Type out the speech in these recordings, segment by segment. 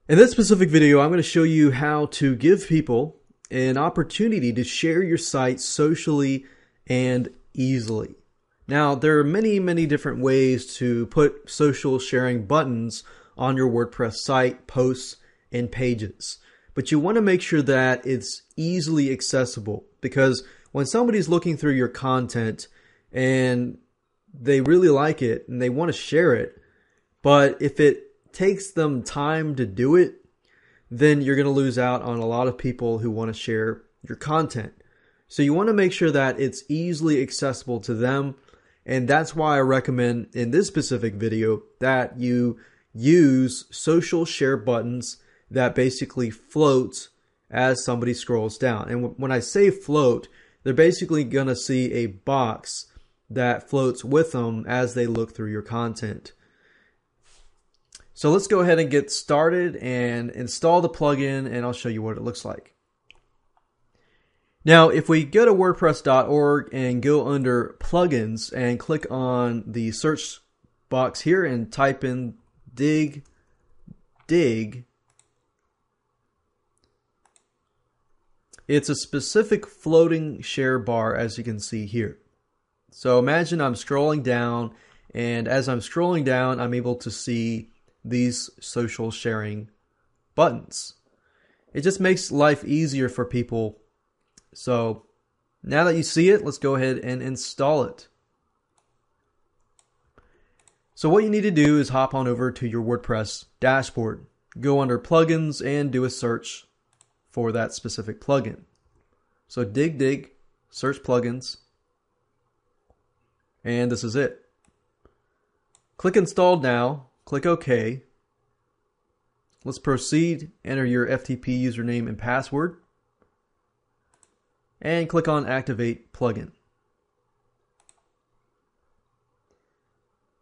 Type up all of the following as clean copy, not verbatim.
In this specific video, I'm going to show you how to give people an opportunity to share your site socially and easily. Now, there are many different ways to put social sharing buttons on your WordPress site, posts, and pages. But you want to make sure that it's easily accessible, because when somebody's looking through your content and they really like it and they want to share it, but if it takes them time to do it, then you're going to lose out on a lot of people who want to share your content. So you want to make sure that it's easily accessible to them. And that's why I recommend in this specific video that you use social share buttons that basically float as somebody scrolls down. And when I say float, they're basically going to see a box that floats with them as they look through your content. So let's go ahead and get started and install the plugin, and I'll show you what it looks like. Now, if we go to WordPress.org and go under plugins and click on the search box here and type in dig, it's a specific floating share bar, as you can see here. So imagine I'm scrolling down, and as I'm scrolling down, I'm able to see these social sharing buttons. It just makes life easier for people. So now that you see it, let's go ahead and install it. So what you need to do is hop on over to your WordPress dashboard, go under plugins and do a search for that specific plugin. So dig, search plugins, and this is it. Click install now. Click OK. Let's proceed. Enter your FTP username and password. And click on Activate Plugin.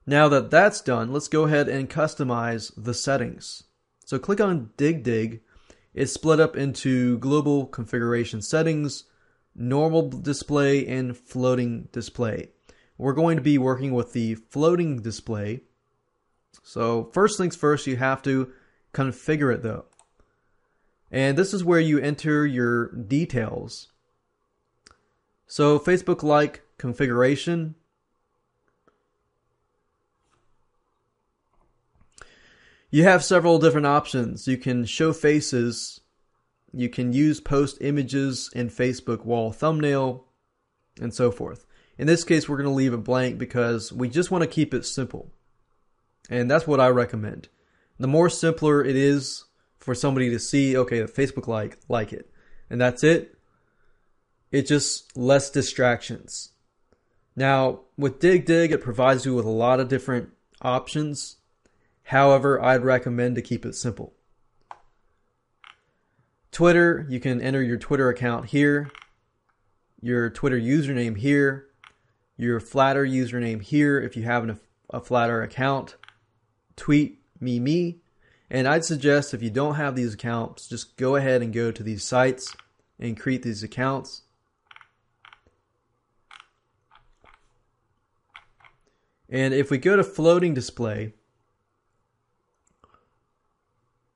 Now that that's done, let's go ahead and customize the settings. So click on dig. It's split up into global configuration settings, normal display, and floating display. We're going to be working with the floating display. So first things first, you have to configure it though. And this is where you enter your details. So Facebook-like configuration. You have several different options. You can show faces. You can use post images in Facebook wall thumbnail, and so forth. In this case, we're going to leave it blank because we just want to keep it simple. And that's what I recommend. The more simpler it is for somebody to see, okay, the Facebook like it, and that's it. It's just less distractions. Now, with dig, it provides you with a lot of different options. However, I'd recommend to keep it simple. Twitter, you can enter your Twitter account here, your Twitter username here, your Flattr username here if you have a Flattr account. Tweet me, and I'd suggest if you don't have these accounts, just go ahead and go to these sites and create these accounts. And if we go to floating display,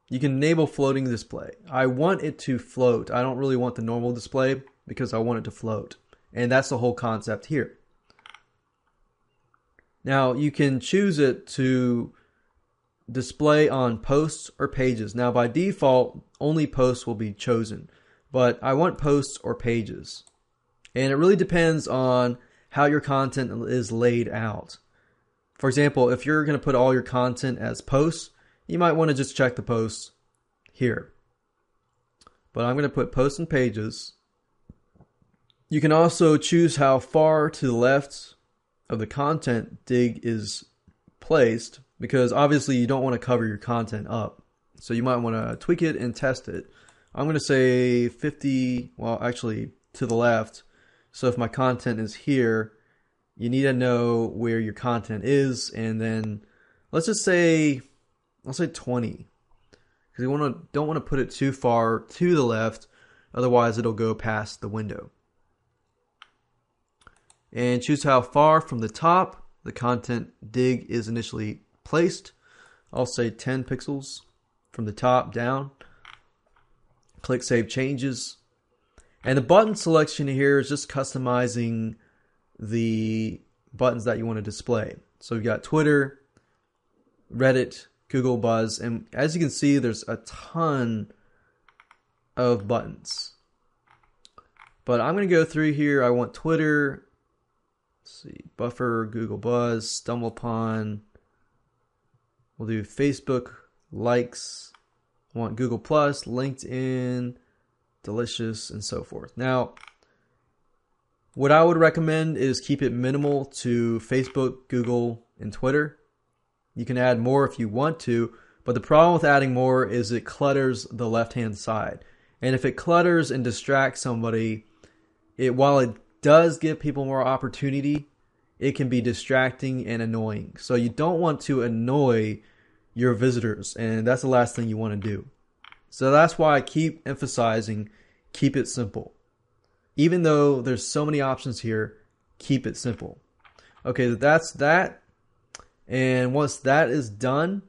you can enable floating display. I want it to float. I don't really want the normal display because I want it to float. And that's the whole concept here. Now you can choose it to display on posts or pages. Now by default, only posts will be chosen, but I want posts or pages. And it really depends on how your content is laid out. For example, if you're going to put all your content as posts, you might want to just check the posts here. But I'm going to put posts and pages. You can also choose how far to the left of the content dig is placed, because obviously you don't want to cover your content up. So you might want to tweak it and test it. I'm going to say 50, well actually to the left. So if my content is here, you need to know where your content is, and then let's just say, I'll say 20. Because you don't want to put it too far to the left, otherwise it'll go past the window. And choose how far from the top the content dig is initially placed. I'll say 10 pixels. from the top down. Click Save Changes. And the button selection here is just customizing the buttons that you want to display. So we've got Twitter, Reddit, Google Buzz, and as you can see, there's a ton of buttons. But I'm going to go through here. I want Twitter, let's see, Buffer, Google Buzz, Stumble Upon. We'll do Facebook, Likes. I want Google Plus, LinkedIn, Delicious, and so forth. Now, what I would recommend is keep it minimal to Facebook, Google, and Twitter. You can add more if you want to, but the problem with adding more is it clutters the left-hand side. And if it clutters and distracts somebody, while it does give people more opportunity, it can be distracting and annoying. So you don't want to annoy your visitors, and that's the last thing you want to do. So that's why I keep emphasizing, keep it simple. Even though there's so many options here, keep it simple. Okay, that's that. And once that is done,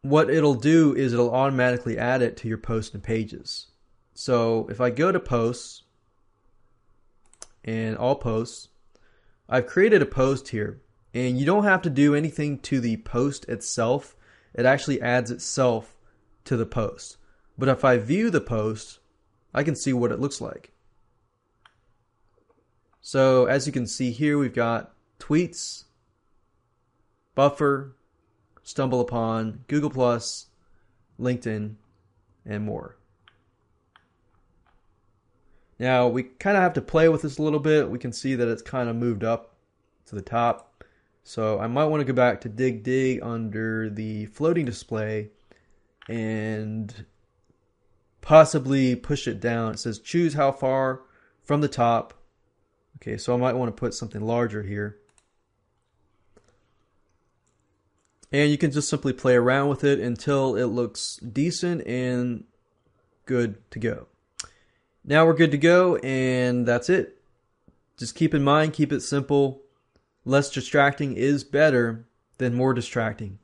what it'll do is it'll automatically add it to your posts and pages. So if I go to posts and all posts, I've created a post here, and you don't have to do anything to the post itself. It actually adds itself to the post. But if I view the post, I can see what it looks like. So as you can see here, we've got tweets, Buffer, Stumble Upon, Google Plus, LinkedIn, and more. Now we kind of have to play with this a little bit. We can see that it's kind of moved up to the top. So I might want to go back to dig under the floating display and possibly push it down. It says choose how far from the top. Okay, so I might want to put something larger here. And you can just simply play around with it until it looks decent and good to go. Now we're good to go, and that's it. Just keep in mind, keep it simple. Less distracting is better than more distracting.